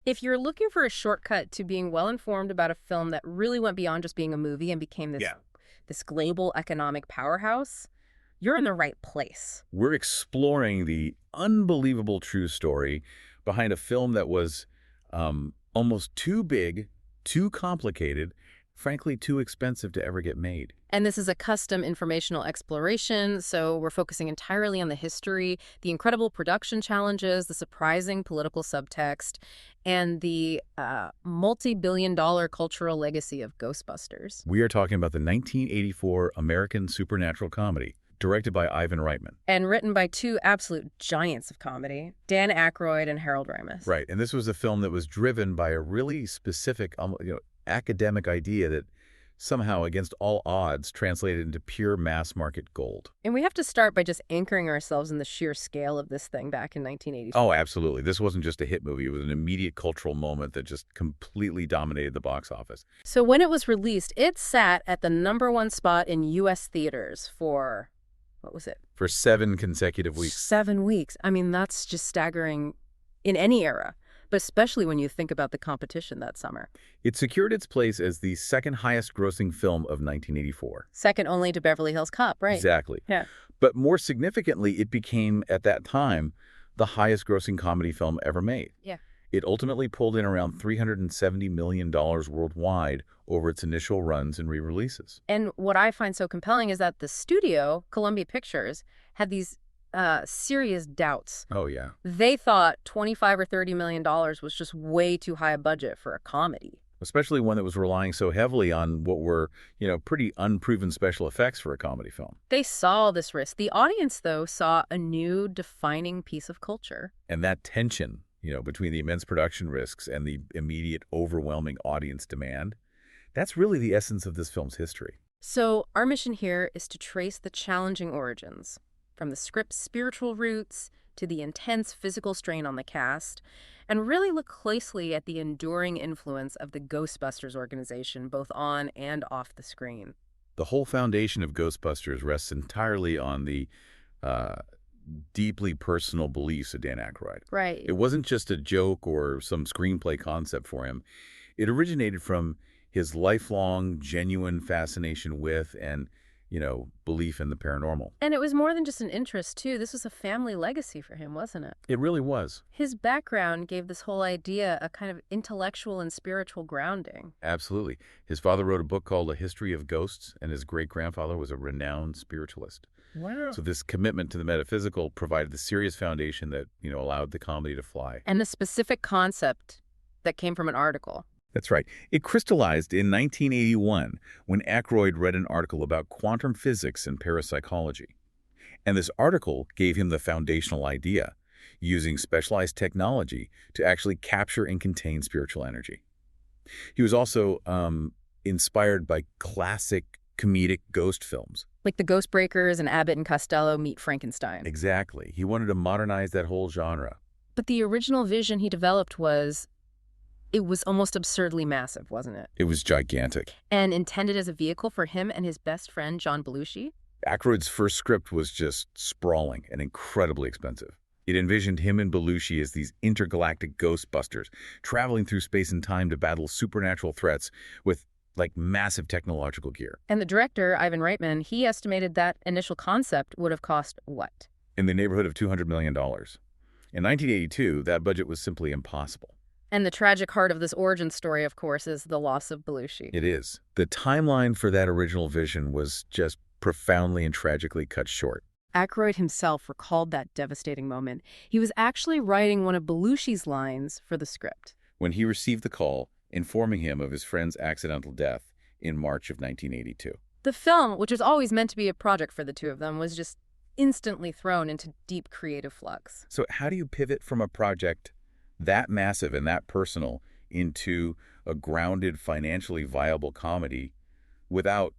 If you're looking for a shortcut to being well-informed about a film that really went beyond just being a movie and became this global economic powerhouse, you're in the right place. We're exploring the unbelievable true story behind a film that was almost too big, too complicated, frankly, too expensive to ever get made. And this is a custom informational exploration, so we're focusing entirely on the history, the incredible production challenges, the surprising political subtext, and the multi-billion-dollar cultural legacy of Ghostbusters. We are talking about the 1984 American supernatural comedy, directed by Ivan Reitman. And written by two absolute giants of comedy, Dan Aykroyd and Harold Ramis. Right, and this was a film that was driven by a really specific, academic idea that somehow, against all odds, translated into pure mass market gold. And we have to start by just anchoring ourselves in the sheer scale of this thing back in 1984. Oh, absolutely. This wasn't just a hit movie. It was an immediate cultural moment that just completely dominated the box office. So when it was released, it sat at the #1 spot in U.S. theaters for, what was it? For 7 consecutive weeks. 7 weeks. I mean, that's just staggering in any era, but especially when you think about the competition that summer. It secured its place as the second highest grossing film of 1984. Second only to Beverly Hills Cop, right? Exactly. Yeah. But more significantly, it became, at that time, the highest grossing comedy film ever made. Yeah. It ultimately pulled in around $370 million worldwide over its initial runs and re-releases. And what I find so compelling is that the studio, Columbia Pictures, had these serious doubts. Oh, yeah. They thought $25 or $30 million was just way too high a budget for a comedy. Especially one that was relying so heavily on what were, pretty unproven special effects for a comedy film. They saw this risk. The audience, though, saw a new defining piece of culture. And that tension, between the immense production risks and the immediate overwhelming audience demand, that's really the essence of this film's history. So our mission here is to trace the challenging origins, from the script's spiritual roots to the intense physical strain on the cast, and really look closely at the enduring influence of the Ghostbusters organization, both on and off the screen. The whole foundation of Ghostbusters rests entirely on the deeply personal beliefs of Dan Aykroyd. Right. It wasn't just a joke or some screenplay concept for him. It originated from his lifelong, genuine fascination with and belief in the paranormal. And it was more than just an interest, too. This was a family legacy for him, wasn't it? It really was. His background gave this whole idea a kind of intellectual and spiritual grounding. Absolutely. His father wrote a book called A History of Ghosts, and his great-grandfather was a renowned spiritualist. Wow. So this commitment to the metaphysical provided the serious foundation that, allowed the comedy to fly. And the specific concept that came from an article. That's right. It crystallized in 1981 when Aykroyd read an article about quantum physics and parapsychology. And this article gave him the foundational idea, using specialized technology to actually capture and contain spiritual energy. He was also inspired by classic comedic ghost films. Like the Ghostbreakers and Abbott and Costello meet Frankenstein. Exactly. He wanted to modernize that whole genre. But the original vision he developed was, it was almost absurdly massive, wasn't it? It was gigantic. And intended as a vehicle for him and his best friend, John Belushi? Aykroyd's first script was just sprawling and incredibly expensive. It envisioned him and Belushi as these intergalactic Ghostbusters, traveling through space and time to battle supernatural threats with, massive technological gear. And the director, Ivan Reitman, he estimated that initial concept would have cost what? In the neighborhood of $200 million. In 1982, that budget was simply impossible. And the tragic heart of this origin story, of course, is the loss of Belushi. It is. The timeline for that original vision was just profoundly and tragically cut short. Aykroyd himself recalled that devastating moment. He was actually writing one of Belushi's lines for the script when he received the call informing him of his friend's accidental death in March of 1982. The film, which was always meant to be a project for the two of them, was just instantly thrown into deep creative flux. So how do you pivot from a project that massive and that personal into a grounded, financially viable comedy without,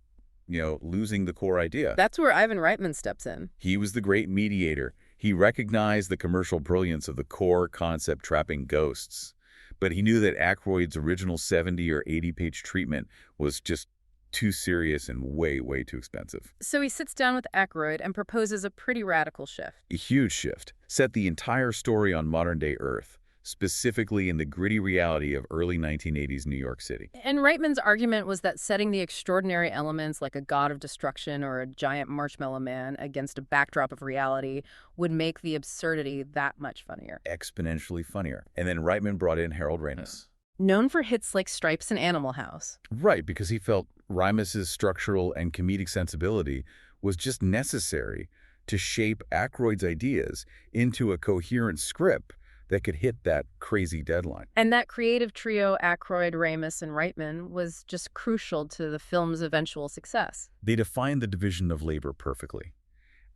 losing the core idea? That's where Ivan Reitman steps in. He was the great mediator. He recognized the commercial brilliance of the core concept trapping ghosts. But he knew that Aykroyd's original 70 or 80-page treatment was just too serious and way, way too expensive. So he sits down with Aykroyd and proposes a pretty radical shift. A huge shift. Set the entire story on modern-day Earth. specifically in the gritty reality of early 1980s New York City. And Reitman's argument was that setting the extraordinary elements like a god of destruction or a giant marshmallow man against a backdrop of reality would make the absurdity that much funnier. Exponentially funnier. And then Reitman brought in Harold Ramis. Known for hits like Stripes and Animal House. Right, because he felt Ramis's structural and comedic sensibility was just necessary to shape Aykroyd's ideas into a coherent script that could hit that crazy deadline. And that creative trio, Aykroyd, Ramis, and Reitman, was just crucial to the film's eventual success. They defined the division of labor perfectly.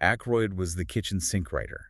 Aykroyd was the kitchen sink writer.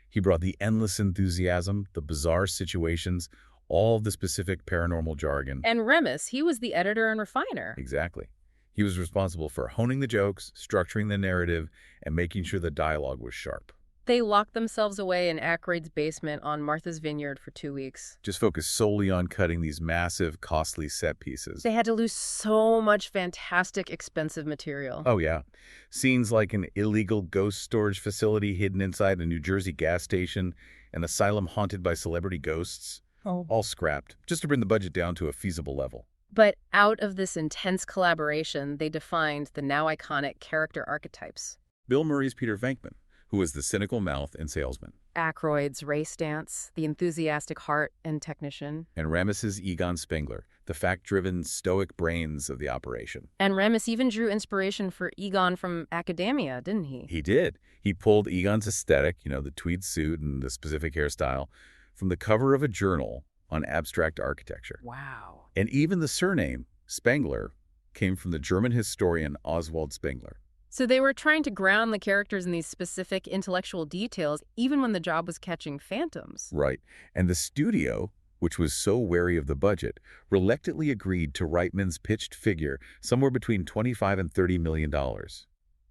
He brought the endless enthusiasm, the bizarre situations, all of the specific paranormal jargon. And Ramis, he was the editor and refiner. Exactly. He was responsible for honing the jokes, structuring the narrative, and making sure the dialogue was sharp. They locked themselves away in Aykroyd's basement on Martha's Vineyard for 2 weeks. Just focused solely on cutting these massive, costly set pieces. They had to lose so much fantastic, expensive material. Oh, yeah. Scenes like an illegal ghost storage facility hidden inside a New Jersey gas station, an asylum haunted by celebrity ghosts, all scrapped, just to bring the budget down to a feasible level. But out of this intense collaboration, they defined the now iconic character archetypes. Bill Murray's Peter Venkman, who was the cynical mouth and salesman. Aykroyd's race dance, the enthusiastic heart and technician. And Ramis's Egon Spengler, the fact-driven, stoic brains of the operation. And Ramis even drew inspiration for Egon from academia, didn't he? He did. He pulled Egon's aesthetic, the tweed suit and the specific hairstyle, from the cover of a journal on abstract architecture. Wow. And even the surname, Spengler, came from the German historian Oswald Spengler. So they were trying to ground the characters in these specific intellectual details, even when the job was catching phantoms. Right. And the studio, which was so wary of the budget, reluctantly agreed to Reitman's pitched figure somewhere between $25 and $30 million.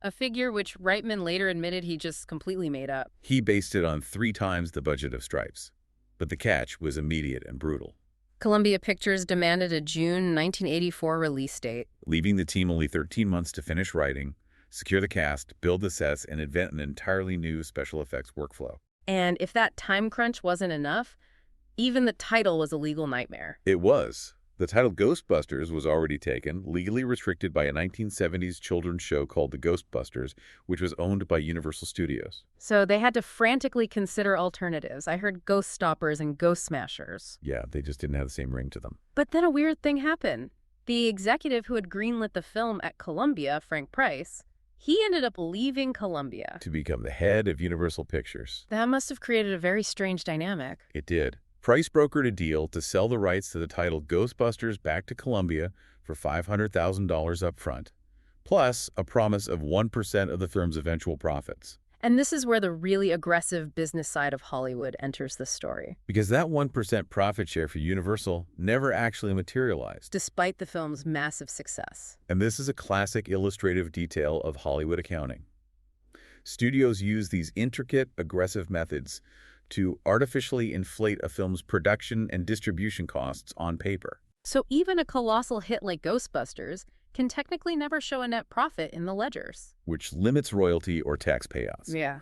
A figure which Reitman later admitted he just completely made up. He based it on 3 times the budget of Stripes. But the catch was immediate and brutal. Columbia Pictures demanded a June 1984 release date, leaving the team only 13 months to finish writing, secure the cast, build the sets, and invent an entirely new special effects workflow. And if that time crunch wasn't enough, even the title was a legal nightmare. It was. The title Ghostbusters was already taken, legally restricted by a 1970s children's show called The Ghostbusters, which was owned by Universal Studios. So they had to frantically consider alternatives. I heard Ghost Stoppers and Ghost Smashers. Yeah, they just didn't have the same ring to them. But then a weird thing happened. The executive who had greenlit the film at Columbia, Frank Price, he ended up leaving Columbia to become the head of Universal Pictures. That must have created a very strange dynamic. It did. Price brokered a deal to sell the rights to the title Ghostbusters back to Columbia for $500,000 up front, plus a promise of 1% of the film's eventual profits. And this is where the really aggressive business side of Hollywood enters the story. Because that 1% profit share for Universal never actually materialized, despite the film's massive success. And this is a classic illustrative detail of Hollywood accounting. Studios use these intricate, aggressive methods to artificially inflate a film's production and distribution costs on paper. So even a colossal hit like Ghostbusters can technically never show a net profit in the ledgers, which limits royalty or tax payouts. Yeah.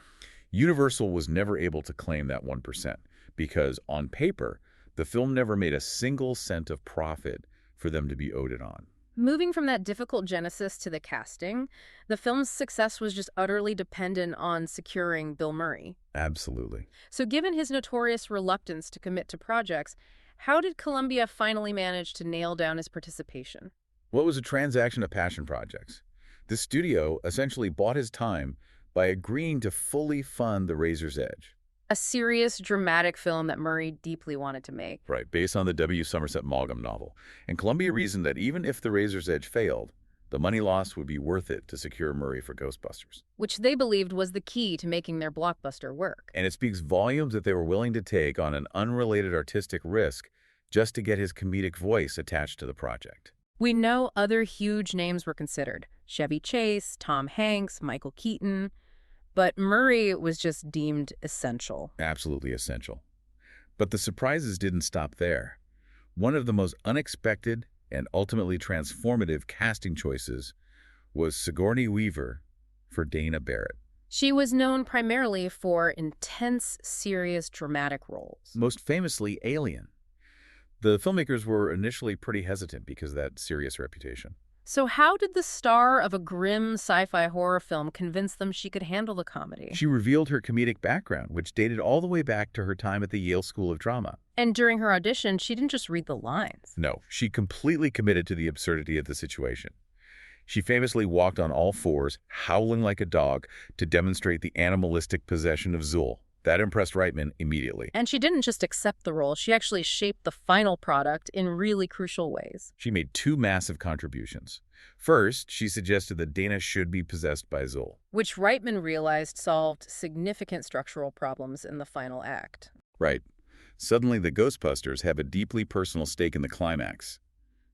Universal was never able to claim that 1% because, on paper, the film never made a single cent of profit for them to be owed it on. Moving from that difficult genesis to the casting, the film's success was just utterly dependent on securing Bill Murray. Absolutely. So given his notorious reluctance to commit to projects, how did Columbia finally manage to nail down his participation? Well, it was a transaction of passion projects. The studio essentially bought his time by agreeing to fully fund The Razor's Edge. A serious, dramatic film that Murray deeply wanted to make. Right, based on the W. Somerset Maugham novel. And Columbia reasoned that even if The Razor's Edge failed, the money lost would be worth it to secure Murray for Ghostbusters. Which they believed was the key to making their blockbuster work. And it speaks volumes that they were willing to take on an unrelated artistic risk just to get his comedic voice attached to the project. We know other huge names were considered. Chevy Chase, Tom Hanks, Michael Keaton. But Murray was just deemed essential. Absolutely essential. But the surprises didn't stop there. One of the most unexpected and ultimately transformative casting choices was Sigourney Weaver for Dana Barrett. She was known primarily for intense, serious, dramatic roles. Most famously, Alien. The filmmakers were initially pretty hesitant because of that serious reputation. So how did the star of a grim sci-fi horror film convince them she could handle the comedy? She revealed her comedic background, which dated all the way back to her time at the Yale School of Drama. And during her audition, she didn't just read the lines. No, she completely committed to the absurdity of the situation. She famously walked on all fours, howling like a dog, to demonstrate the animalistic possession of Zool. That impressed Reitman immediately. And she didn't just accept the role, she actually shaped the final product in really crucial ways. She made two massive contributions. First, she suggested that Dana should be possessed by Zool. Which Reitman realized solved significant structural problems in the final act. Right. Suddenly, the Ghostbusters have a deeply personal stake in the climax.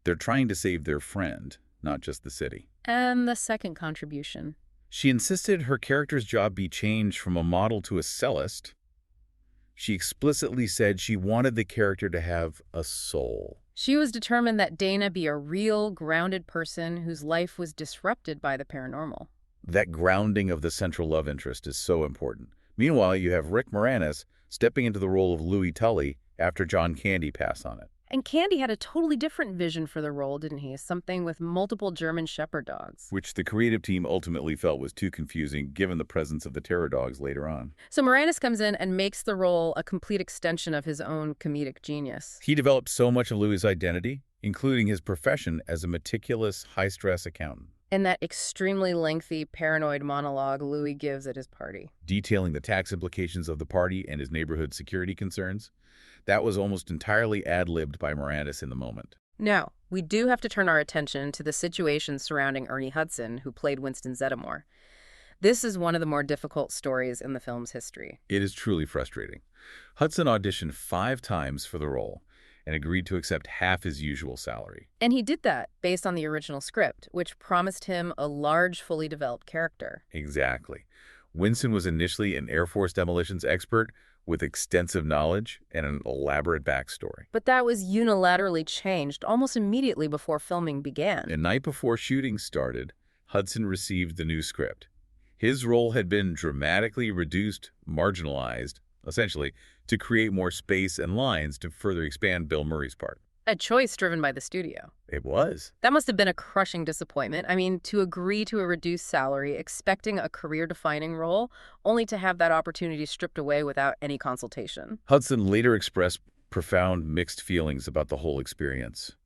They're trying to save their friend, not just the city. And the second contribution. She insisted her character's job be changed from a model to a cellist. She explicitly said she wanted the character to have a soul. She was determined that Dana be a real, grounded person whose life was disrupted by the paranormal. That grounding of the central love interest is so important. Meanwhile, you have Rick Moranis stepping into the role of Louis Tully after John Candy passed on it. And Candy had a totally different vision for the role, didn't he? Something with multiple German Shepherd dogs. Which the creative team ultimately felt was too confusing given the presence of the terror dogs later on. So Moranis comes in and makes the role a complete extension of his own comedic genius. He developed so much of Louis' identity, including his profession as a meticulous, high-stress accountant. In that extremely lengthy, paranoid monologue Louis gives at his party. Detailing the tax implications of the party and his neighborhood security concerns. That was almost entirely ad-libbed by Moranis in the moment. Now, we do have to turn our attention to the situation surrounding Ernie Hudson, who played Winston Zeddemore. This is one of the more difficult stories in the film's history. It is truly frustrating. Hudson auditioned 5 times for the role and agreed to accept half his usual salary. And he did that based on the original script, which promised him a large, fully developed character. Exactly. Winston was initially an Air Force demolitions expert with extensive knowledge and an elaborate backstory. But that was unilaterally changed almost immediately before filming began. The night before shooting started, Hudson received the new script. His role had been dramatically reduced, marginalized, essentially, to create more space and lines to further expand Bill Murray's part. A choice driven by the studio. It was. That must have been a crushing disappointment. I mean, to agree to a reduced salary, expecting a career-defining role, only to have that opportunity stripped away without any consultation. Hudson later expressed profound mixed feelings about the whole experience.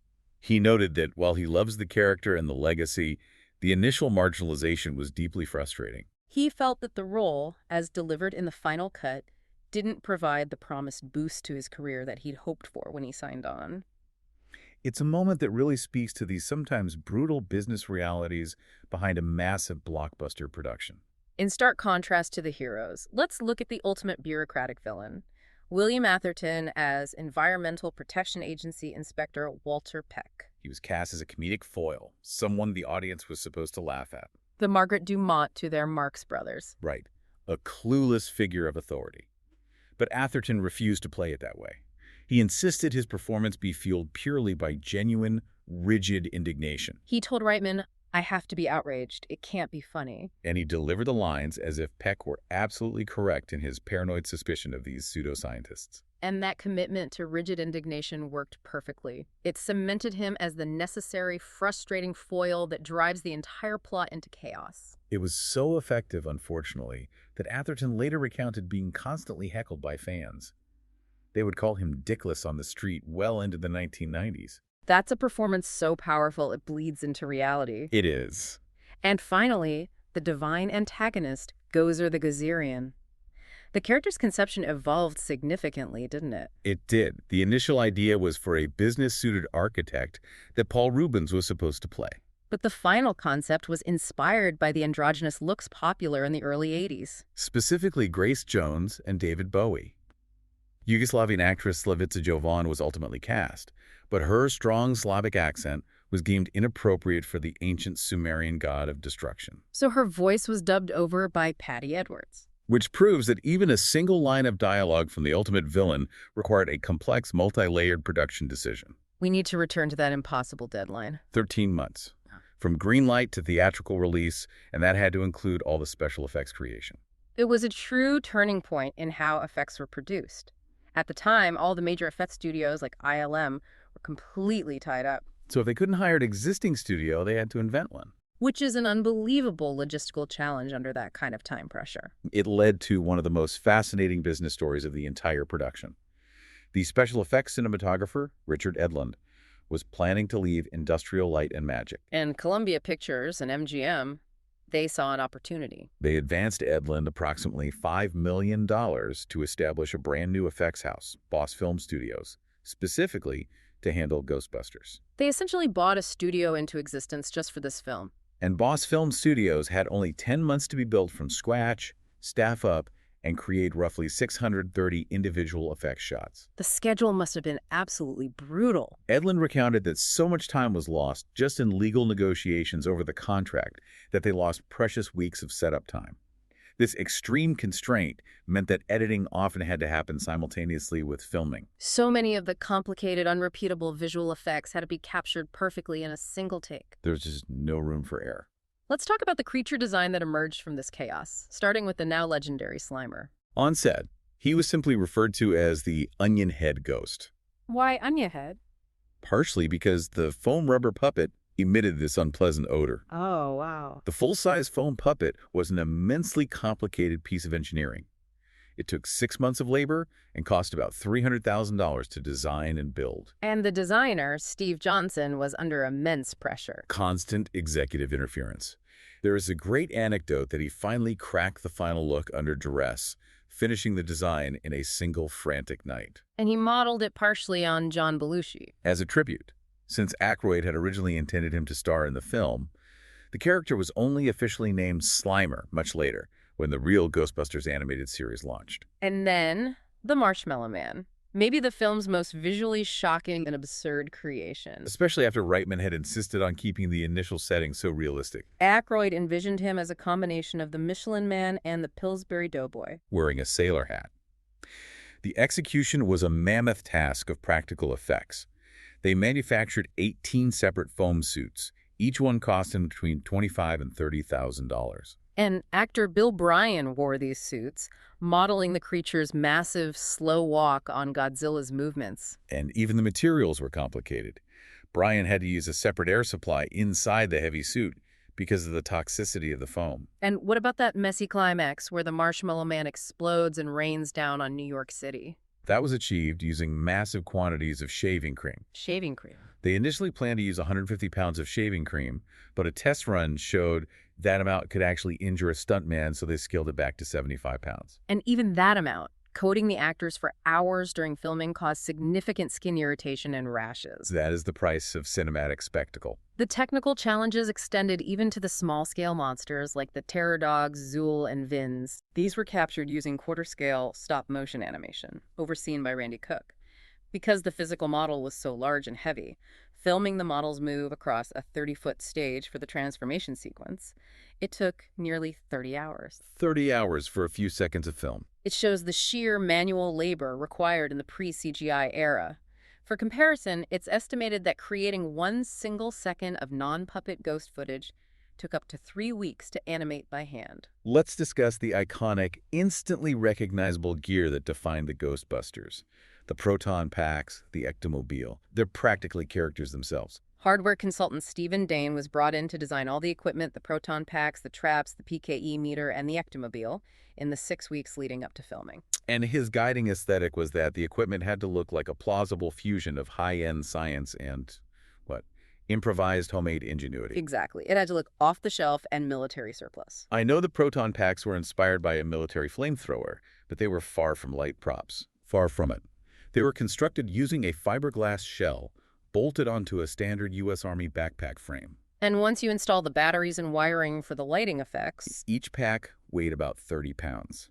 He noted that while he loves the character and the legacy, the initial marginalization was deeply frustrating. He felt that the role, as delivered in the final cut, didn't provide the promised boost to his career that he'd hoped for when he signed on. It's a moment that really speaks to these sometimes brutal business realities behind a massive blockbuster production. In stark contrast to the heroes, let's look at the ultimate bureaucratic villain, William Atherton as Environmental Protection Agency Inspector Walter Peck. He was cast as a comedic foil, someone the audience was supposed to laugh at. The Margaret Dumont to their Marx Brothers. Right, a clueless figure of authority. But Atherton refused to play it that way. He insisted his performance be fueled purely by genuine, rigid indignation. He told Reitman, "I have to be outraged. It can't be funny." And he delivered the lines as if Peck were absolutely correct in his paranoid suspicion of these pseudoscientists. And that commitment to rigid indignation worked perfectly. It cemented him as the necessary, frustrating foil that drives the entire plot into chaos. It was so effective, unfortunately, that Atherton later recounted being constantly heckled by fans. They would call him dickless on the street well into the 1990s. That's a performance so powerful it bleeds into reality. It is. And finally, the divine antagonist, Gozer the Gazerian. The character's conception evolved significantly, didn't it? It did. The initial idea was for a business-suited architect that Paul Rubens was supposed to play. But the final concept was inspired by the androgynous looks popular in the early 80s. Specifically Grace Jones and David Bowie. Yugoslavian actress Slavica Jovan was ultimately cast, but her strong Slavic accent was deemed inappropriate for the ancient Sumerian god of destruction. So her voice was dubbed over by Patty Edwards. Which proves that even a single line of dialogue from the ultimate villain required a complex, multi-layered production decision. We need to return to that impossible deadline. 13 months. from green light to theatrical release, and that had to include all the special effects creation. It was a true turning point in how effects were produced. At the time, all the major effects studios like ILM were completely tied up, So if they couldn't hire an existing studio, they had to invent one. which is an unbelievable logistical challenge under that kind of time pressure. It led to one of the most fascinating business stories of the entire production. The special effects cinematographer, Richard Edlund, was planning to leave Industrial Light and Magic. And Columbia Pictures and MGM, they saw an opportunity. They advanced Edlund approximately $5 million to establish a brand new effects house, Boss Film Studios, specifically to handle Ghostbusters. They essentially bought a studio into existence just for this film. And Boss Film Studios had only 10 months to be built from scratch, staff up, and create roughly 630 individual effects shots. The schedule must have been absolutely brutal. Edlund recounted that so much time was lost just in legal negotiations over the contract that they lost precious weeks of setup time. This extreme constraint meant that editing often had to happen simultaneously with filming. So many of the complicated, unrepeatable visual effects had to be captured perfectly in a single take. There was just no room for error. Let's talk about the creature design that emerged from this chaos, starting with the now legendary Slimer. On set, he was simply referred to as the onion head ghost, Why onion head? partially because the foam rubber puppet emitted this unpleasant odor. Oh, wow. The full-size foam puppet was an immensely complicated piece of engineering. It took 6 months of labor and cost about $300,000 to design and build. And the designer, Steve Johnson, was under immense pressure. Constant executive interference. There is a great anecdote that he finally cracked the final look under duress, finishing the design in a single frantic night. And he modeled it partially on John Belushi. As a tribute, since Aykroyd had originally intended him to star in the film, the character was only officially named Slimer much later, when the real Ghostbusters animated series launched. And then, the Marshmallow Man. Maybe the film's most visually shocking and absurd creation. Especially after Reitman had insisted on keeping the initial setting so realistic. Aykroyd envisioned him as a combination of the Michelin Man and the Pillsbury Doughboy. Wearing a sailor hat. The execution was a mammoth task of practical effects. They manufactured 18 separate foam suits, each one costing between $25,000 and $30,000. And actor Bill Bryan wore these suits, modeling the creature's massive, slow walk on Godzilla's movements. And even the materials were complicated. Bryan had to use a separate air supply inside the heavy suit because of the toxicity of the foam. And what about that messy climax where the Marshmallow Man explodes and rains down on New York City? That was achieved using massive quantities of shaving cream. Shaving cream. They initially planned to use 150 pounds of shaving cream, but a test run showed that amount could actually injure a stuntman, so they scaled it back to 75 pounds. And even that amount, coating the actors for hours during filming, caused significant skin irritation and rashes. That is the price of cinematic spectacle. The technical challenges extended even to the small-scale monsters like the terror dogs, Zool, and Vins. These were captured using quarter-scale stop-motion animation, overseen by Randy Cook. Because the physical model was so large and heavy, filming the model's move across a 30-foot stage for the transformation sequence, it took nearly 30 hours. 30 hours for a few seconds of film. It shows the sheer manual labor required in the pre-CGI era. For comparison, it's estimated that creating one single second of non-puppet ghost footage took up to 3 weeks to animate by hand. Let's discuss the iconic, instantly recognizable gear that defined the Ghostbusters. The proton packs, the ectomobile. They're practically characters themselves. Hardware consultant Stephen Dane was brought in to design all the equipment, the proton packs, the traps, the PKE meter, and the ectomobile in the 6 weeks leading up to filming. And his guiding aesthetic was that the equipment had to look like a plausible fusion of high-end science and, improvised homemade ingenuity. Exactly. It had to look off the shelf and military surplus. I know the proton packs were inspired by a military flamethrower, but they were far from light props. Far from it. They were constructed using a fiberglass shell bolted onto a standard U.S. Army backpack frame. And once you install the batteries and wiring for the lighting effects... Each pack weighed about 30 pounds.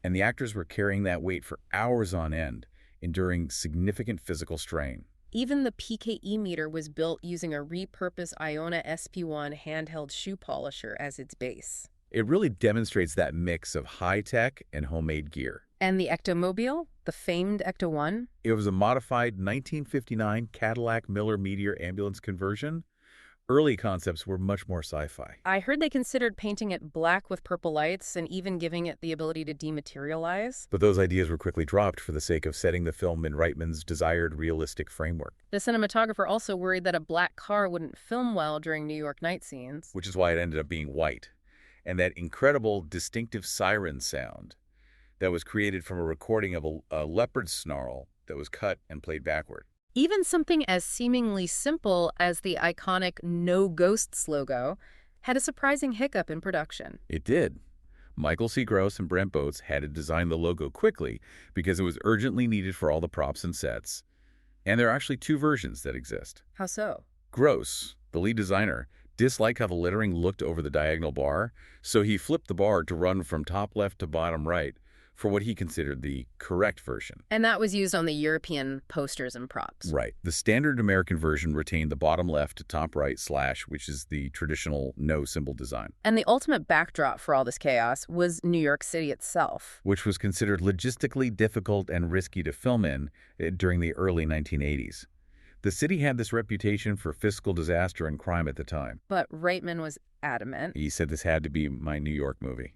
And the actors were carrying that weight for hours on end, enduring significant physical strain. Even the PKE meter was built using a repurposed Iona SP1 handheld shoe polisher as its base. It really demonstrates that mix of high-tech and homemade gear. And the Ectomobile, the famed Ecto-1? It was a modified 1959 Cadillac Miller Meteor ambulance conversion, Early concepts were much more sci-fi. I heard they considered painting it black with purple lights and even giving it the ability to dematerialize. But those ideas were quickly dropped for the sake of setting the film in Reitman's desired realistic framework. The cinematographer also worried that a black car wouldn't film well during New York night scenes. Which is why it ended up being white. And that incredible, distinctive siren sound that was created from a recording of a leopard snarl that was cut and played backward. Even something as seemingly simple as the iconic No Ghosts logo had a surprising hiccup in production. It did. Michael C. Gross and Brent Botes had to design the logo quickly because it was urgently needed for all the props and sets. And there are actually two versions that exist. How so? Gross, the lead designer, disliked how the lettering looked over the diagonal bar, so he flipped the bar to run from top left to bottom right for what he considered the correct version. And that was used on the European posters and props. Right. The standard American version retained the bottom left to top right slash, which is the traditional no symbol design. And the ultimate backdrop for all this chaos was New York City itself, which was considered logistically difficult and risky to film in during the early 1980s. The city had this reputation for fiscal disaster and crime at the time. But Reitman was adamant. He said this had to be my New York movie.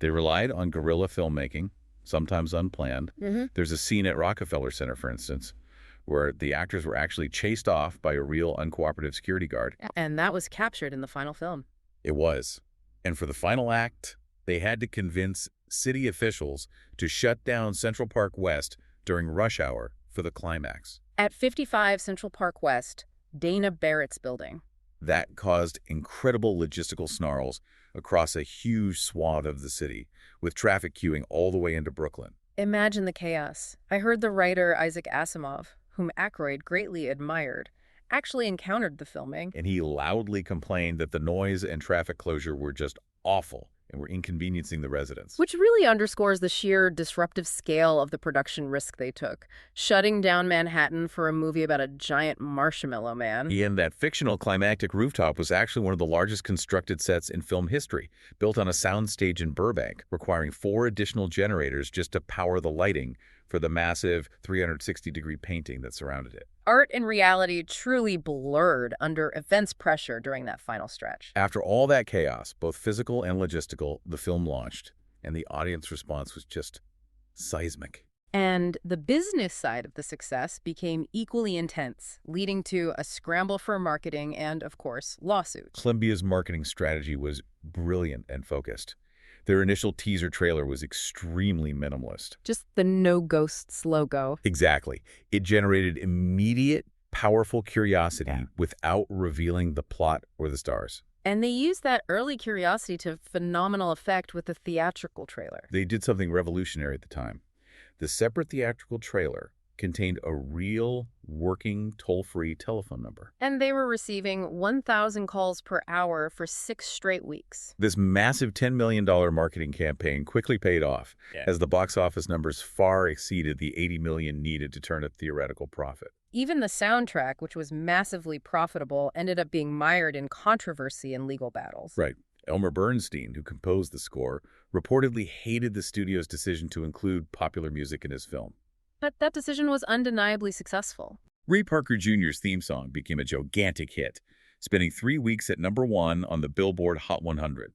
They relied on guerrilla filmmaking, sometimes unplanned. There's a scene at Rockefeller Center, for instance, where the actors were actually chased off by a real uncooperative security guard. And that was captured in the final film. It was. And for the final act, they had to convince city officials to shut down Central Park West during rush hour for the climax. At 55 Central Park West, Dana Barrett's building. That caused incredible logistical snarls across a huge swath of the city, with traffic queuing all the way into Brooklyn. Imagine the chaos. I heard the writer Isaac Asimov, whom Aykroyd greatly admired, actually encountered the filming. And he loudly complained that the noise and traffic closure were just awful and were inconveniencing the residents. Which really underscores the sheer disruptive scale of the production risk they took, shutting down Manhattan for a movie about a giant marshmallow man. And that fictional climactic rooftop was actually one of the largest constructed sets in film history, built on a soundstage in Burbank, requiring 4 additional generators just to power the lighting for the massive 360-degree painting that surrounded it. Art and reality truly blurred under immense pressure during that final stretch. After all that chaos, both physical and logistical, the film launched, and the audience response was just seismic. And the business side of the success became equally intense, leading to a scramble for marketing and, of course, lawsuits. Columbia's marketing strategy was brilliant and focused. Their initial teaser trailer was extremely minimalist. Just the No Ghosts logo. Exactly. It generated immediate, powerful curiosity without revealing the plot or the stars. And they used that early curiosity to phenomenal effect with the theatrical trailer. They did something revolutionary at the time. The separate theatrical trailer contained a real, working, toll-free telephone number. And they were receiving 1,000 calls per hour for 6 straight weeks. This massive $10 million marketing campaign quickly paid off, as the box office numbers far exceeded the $80 million needed to turn a theoretical profit. Even the soundtrack, which was massively profitable, ended up being mired in controversy and legal battles. Right. Elmer Bernstein, who composed the score, reportedly hated the studio's decision to include popular music in his film. But that decision was undeniably successful. Ray Parker Jr.'s theme song became a gigantic hit, spending 3 weeks at #1 on the Billboard Hot 100.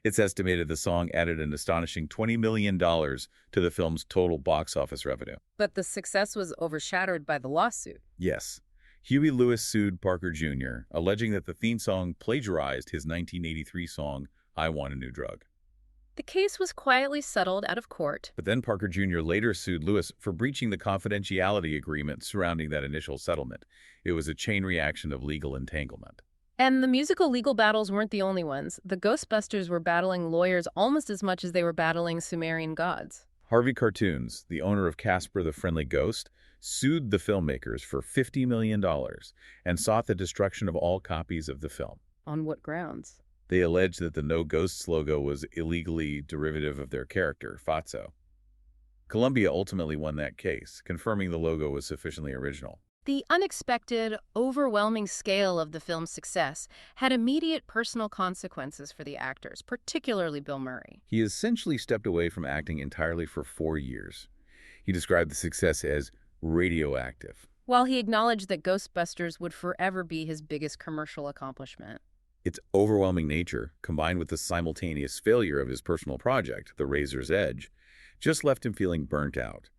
It's estimated the song added an astonishing $20 million to the film's total box office revenue. But the success was overshadowed by the lawsuit. Yes. Huey Lewis sued Parker Jr., alleging that the theme song plagiarized his 1983 song, I Want a New Drug. The case was quietly settled out of court. But then Parker Jr. later sued Lewis for breaching the confidentiality agreement surrounding that initial settlement. It was a chain reaction of legal entanglement. And the musical legal battles weren't the only ones. The Ghostbusters were battling lawyers almost as much as they were battling Sumerian gods. Harvey Cartoons, the owner of Casper the Friendly Ghost, sued the filmmakers for $50 million and sought the destruction of all copies of the film. On what grounds? They alleged that the No Ghosts logo was illegally derivative of their character, Fatso. Columbia ultimately won that case, confirming the logo was sufficiently original. The unexpected, overwhelming scale of the film's success had immediate personal consequences for the actors, particularly Bill Murray. He essentially stepped away from acting entirely for 4 years. He described the success as radioactive. while he acknowledged that Ghostbusters would forever be his biggest commercial accomplishment. Its overwhelming nature, combined with the simultaneous failure of his personal project, The Razor's Edge, just left him feeling burnt out.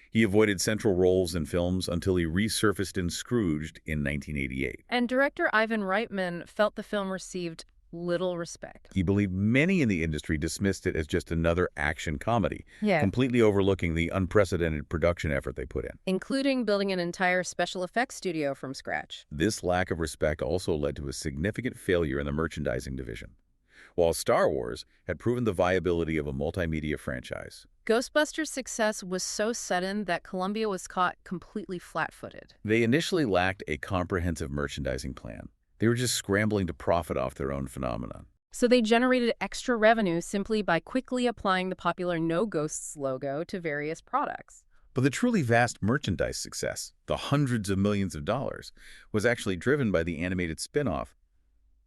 He avoided central roles in films until he resurfaced in Scrooged in 1988. And director Ivan Reitman felt the film received little respect. He believed many in the industry dismissed it as just another action comedy, Yeah. completely overlooking the unprecedented production effort they put in. Including building an entire special effects studio from scratch. This lack of respect also led to a significant failure in the merchandising division, while Star Wars had proven the viability of a multimedia franchise. Ghostbusters' success was so sudden that Columbia was caught completely flat-footed. They initially lacked a comprehensive merchandising plan. They were just scrambling to profit off their own phenomenon. So they generated extra revenue simply by quickly applying the popular No Ghosts logo to various products. But the truly vast merchandise success, the hundreds of millions of dollars, was actually driven by the animated spin-off,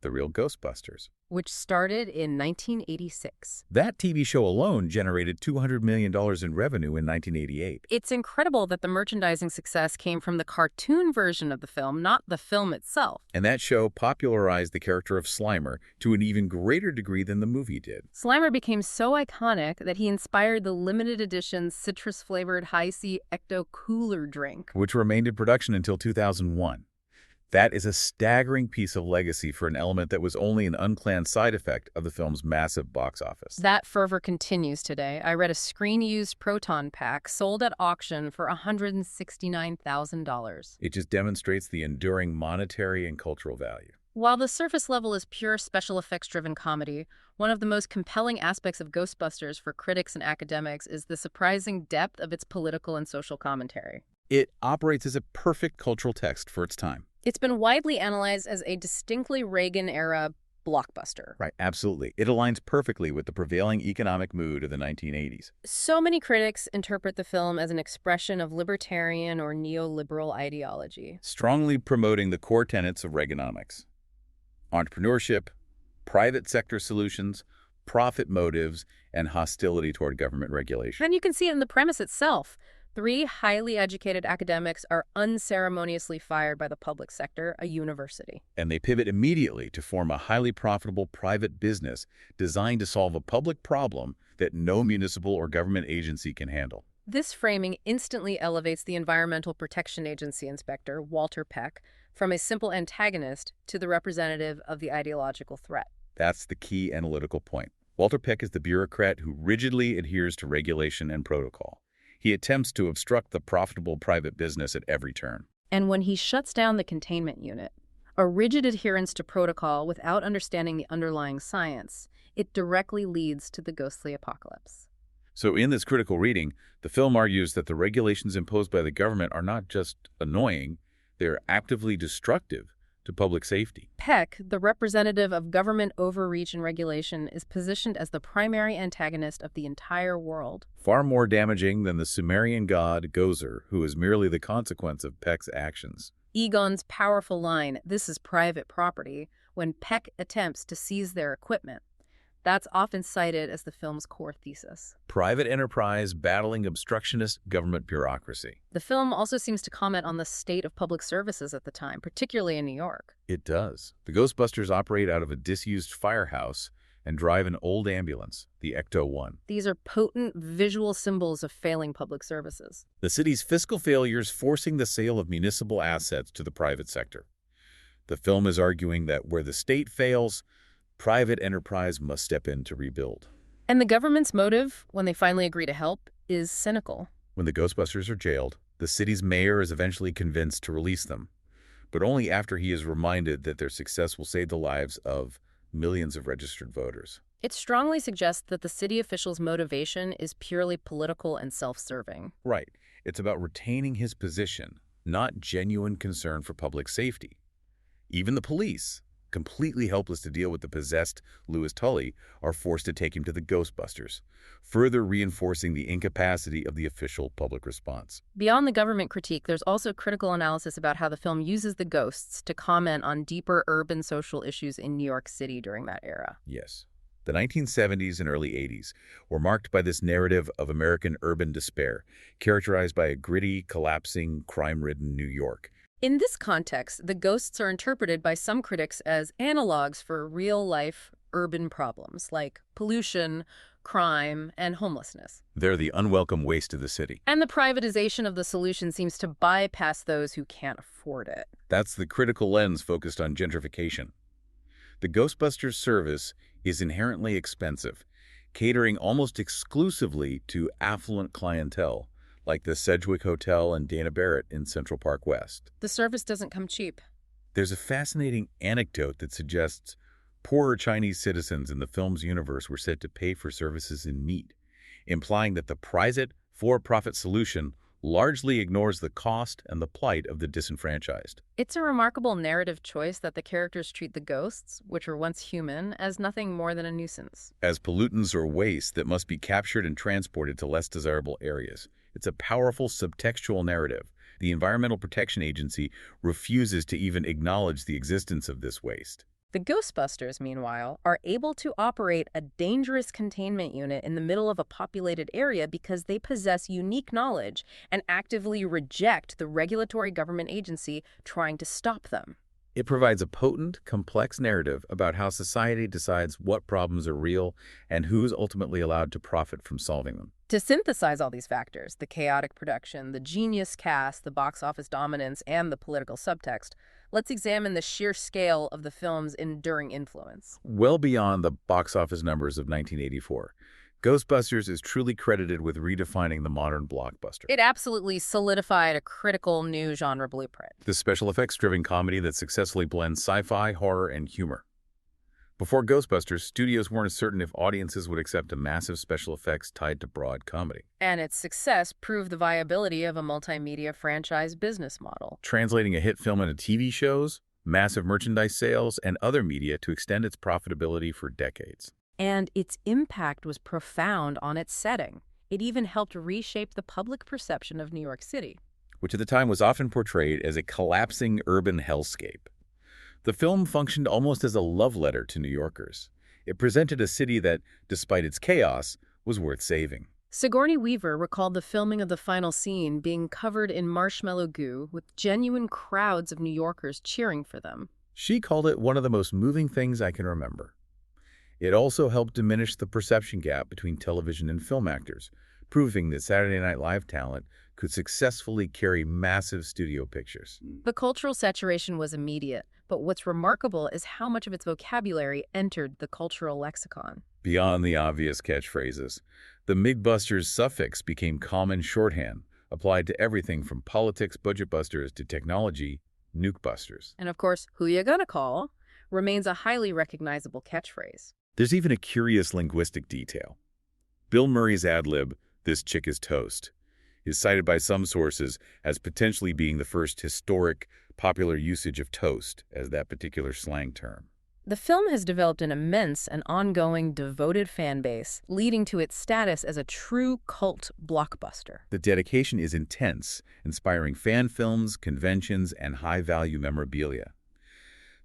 The Real Ghostbusters. Which started in 1986. That TV show alone generated $200 million in revenue in 1988. It's incredible that the merchandising success came from the cartoon version of the film, not the film itself. And that show popularized the character of Slimer to an even greater degree than the movie did. Slimer became so iconic that he inspired the limited edition citrus-flavored Hi-C Ecto Cooler drink, which remained in production until 2001. That is a staggering piece of legacy for an element that was only an unplanned side effect of the film's massive box office. That fervor continues today. I read a screen-used proton pack sold at auction for $169,000. It just demonstrates the enduring monetary and cultural value. While the surface level is pure special effects-driven comedy, one of the most compelling aspects of Ghostbusters for critics and academics is the surprising depth of its political and social commentary. It operates as a perfect cultural text for its time. It's been widely analyzed as a distinctly Reagan-era blockbuster. Right, absolutely. It aligns perfectly with the prevailing economic mood of the 1980s. So many critics interpret the film as an expression of libertarian or neoliberal ideology, strongly promoting the core tenets of Reaganomics: entrepreneurship, private sector solutions, profit motives, and hostility toward government regulation. And you can see it in the premise itself. 3 highly educated academics are unceremoniously fired by the public sector, a university. And they pivot immediately to form a highly profitable private business designed to solve a public problem that no municipal or government agency can handle. This framing instantly elevates the Environmental Protection Agency inspector, Walter Peck, from a simple antagonist to the representative of the ideological threat. That's the key analytical point. Walter Peck is the bureaucrat who rigidly adheres to regulation and protocol. He attempts to obstruct the profitable private business at every turn. And when he shuts down the containment unit, a rigid adherence to protocol without understanding the underlying science, it directly leads to the ghostly apocalypse. So in this critical reading, the film argues that the regulations imposed by the government are not just annoying, they're actively destructive to public safety. Peck, the representative of government overreach and regulation, is positioned as the primary antagonist of the entire world. Far more damaging than the Sumerian god Gozer, who is merely the consequence of Peck's actions. Egon's powerful line, "This is private property," when Peck attempts to seize their equipment. That's often cited as the film's core thesis. Private enterprise battling obstructionist government bureaucracy. The film also seems to comment on the state of public services at the time, particularly in New York. It does. The Ghostbusters operate out of a disused firehouse and drive an old ambulance, the Ecto-1. These are potent visual symbols of failing public services. The city's fiscal failures forcing the sale of municipal assets to the private sector. The film is arguing that where the state fails, private enterprise must step in to rebuild. And the government's motive, when they finally agree to help, is cynical. When the Ghostbusters are jailed, the city's mayor is eventually convinced to release them, but only after he is reminded that their success will save the lives of millions of registered voters. It strongly suggests that the city official's motivation is purely political and self-serving. Right. It's about retaining his position, not genuine concern for public safety. Even the police, completely helpless to deal with the possessed Louis Tully, are forced to take him to the Ghostbusters, further reinforcing the incapacity of the official public response. Beyond the government critique, there's also critical analysis about how the film uses the ghosts to comment on deeper urban social issues in New York City during that era. Yes. The 1970s and early 80s were marked by this narrative of American urban despair, characterized by a gritty, collapsing, crime-ridden New York. In this context, the ghosts are interpreted by some critics as analogs for real-life urban problems like pollution, crime, and homelessness. They're the unwelcome waste of the city. And the privatization of the solution seems to bypass those who can't afford it. That's the critical lens focused on gentrification. The Ghostbusters service is inherently expensive, catering almost exclusively to affluent clientele, like the Sedgwick Hotel and Dana Barrett in Central Park West. The service doesn't come cheap. There's a fascinating anecdote that suggests poorer Chinese citizens in the film's universe were said to pay for services in meat, implying that the private, for-profit solution largely ignores the cost and the plight of the disenfranchised. It's a remarkable narrative choice that the characters treat the ghosts, which were once human, as nothing more than a nuisance. As pollutants or waste that must be captured and transported to less desirable areas. It's a powerful subtextual narrative. The Environmental Protection Agency refuses to even acknowledge the existence of this waste. The Ghostbusters, meanwhile, are able to operate a dangerous containment unit in the middle of a populated area because they possess unique knowledge and actively reject the regulatory government agency trying to stop them. It provides a potent, complex narrative about how society decides what problems are real and who's ultimately allowed to profit from solving them. To synthesize all these factors, the chaotic production, the genius cast, the box office dominance, and the political subtext, let's examine the sheer scale of the film's enduring influence. Well beyond the box office numbers of 1984, Ghostbusters is truly credited with redefining the modern blockbuster. It absolutely solidified a critical new genre blueprint. The special effects-driven comedy that successfully blends sci-fi, horror, and humor. Before Ghostbusters, studios weren't certain if audiences would accept a massive special effects tied to broad comedy. And its success proved the viability of a multimedia franchise business model. Translating a hit film into TV shows, massive merchandise sales, and other media to extend its profitability for decades. And its impact was profound on its setting. It even helped reshape the public perception of New York City, which at the time was often portrayed as a collapsing urban hellscape. The film functioned almost as a love letter to New Yorkers. It presented a city that, despite its chaos, was worth saving. Sigourney Weaver recalled the filming of the final scene being covered in marshmallow goo with genuine crowds of New Yorkers cheering for them. She called it one of the most moving things I can remember. It also helped diminish the perception gap between television and film actors, proving that Saturday Night Live talent could successfully carry massive studio pictures. The cultural saturation was immediate, but what's remarkable is how much of its vocabulary entered the cultural lexicon. Beyond the obvious catchphrases, the Mythbusters suffix became common shorthand, applied to everything from politics budget busters to technology nuke busters. And of course, who you gonna call remains a highly recognizable catchphrase. There's even a curious linguistic detail. Bill Murray's ad-lib, "This chick is toast," is cited by some sources as potentially being the first historic, popular usage of toast as that particular slang term. The film has developed an immense and ongoing devoted fan base, leading to its status as a true cult blockbuster. The dedication is intense, inspiring fan films, conventions, and high-value memorabilia.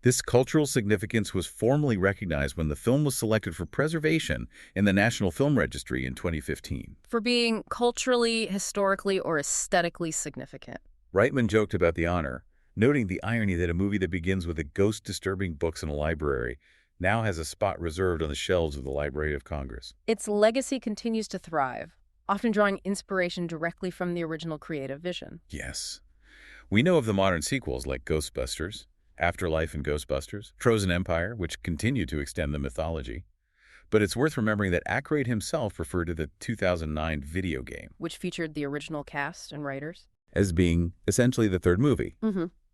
This cultural significance was formally recognized when the film was selected for preservation in the National Film Registry in 2015. For being culturally, historically, or aesthetically significant. Reitman joked about the honor, noting the irony that a movie that begins with a ghost disturbing books in a library now has a spot reserved on the shelves of the Library of Congress. Its legacy continues to thrive, often drawing inspiration directly from the original creative vision. Yes. We know of the modern sequels like Ghostbusters, Afterlife and Ghostbusters, Frozen Empire, which continue to extend the mythology. But it's worth remembering that Aykroyd himself referred to the 2009 video game, which featured the original cast and writers, as being essentially the third movie.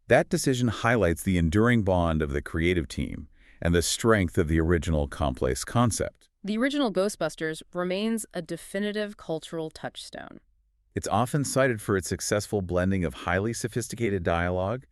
That decision highlights the enduring bond of the creative team and the strength of the original complex concept. The original Ghostbusters remains a definitive cultural touchstone. It's often cited for its successful blending of highly sophisticated dialogue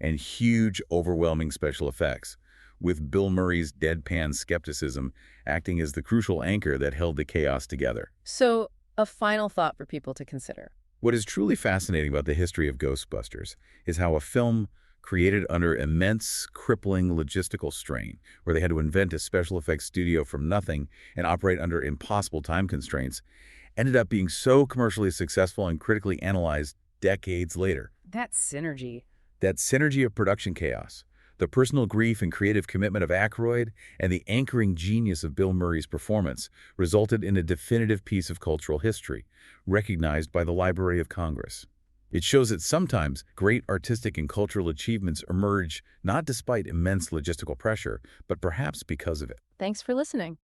and huge, overwhelming special effects, with Bill Murray's deadpan skepticism acting as the crucial anchor that held the chaos together. So, a final thought for people to consider. What is truly fascinating about the history of Ghostbusters is how a film created under immense, crippling logistical strain, where they had to invent a special effects studio from nothing and operate under impossible time constraints, ended up being so commercially successful and critically analyzed decades later. That synergy. That synergy of production chaos, the personal grief and creative commitment of Aykroyd, and the anchoring genius of Bill Murray's performance resulted in a definitive piece of cultural history, recognized by the Library of Congress. It shows that sometimes great artistic and cultural achievements emerge not despite immense logistical pressure, but perhaps because of it. Thanks for listening.